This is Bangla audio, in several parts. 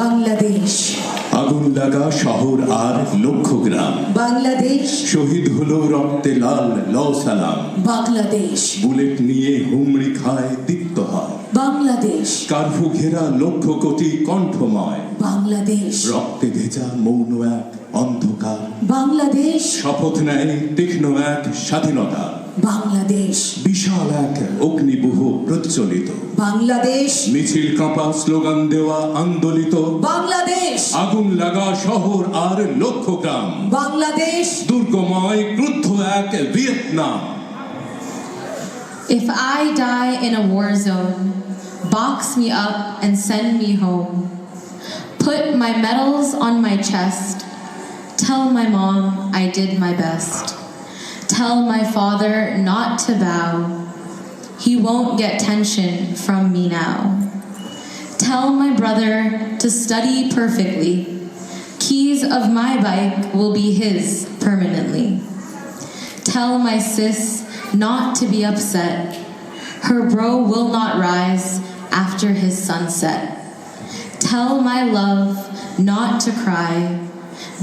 বাংলাদেশ আগুন লাগা শহর আর লক্ষ গ্রাম, বাংলাদেশ শহীদ হলো রক্তে লাল লও সালাম। বাংলাদেশ বুলেট নিয়ে হুমড়ি খায় দীপ্ত হয়, বাংলাদেশ কার্ফু ঘেরা লক্ষ কোটি কণ্ঠময়। বাংলাদেশ রক্তে ভেজা মৌন এক অন্ধকার, বাংলাদেশ শপথ নেয় তীক্ষ্ণ এক স্বাধীনতা। বাংলাদেশ বিশাল এক অগ্নিবুহ প্রজ্বলিত, বাংলাদেশ মিছিল কাঁপা স্লোগান দেওয়া আন্দোলিত। বাংলাদেশ আগুন লাগা শহর আর লক্ষ গ্রাম, বাংলাদেশ দুর্গময় ক্রুদ্ধ এক Vietnam. If I die in a war zone, box me up and send me home. Put my medals on my chest. Tell my mom I did my best. Tell my father not to bow. He won't get tension from me now. Tell my brother to study perfectly. Keys of my bike will be his permanently. Tell my sis not to be upset. Her bro will not rise after his sunset. Tell my love not to cry,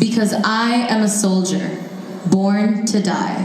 because I am a soldier born to die.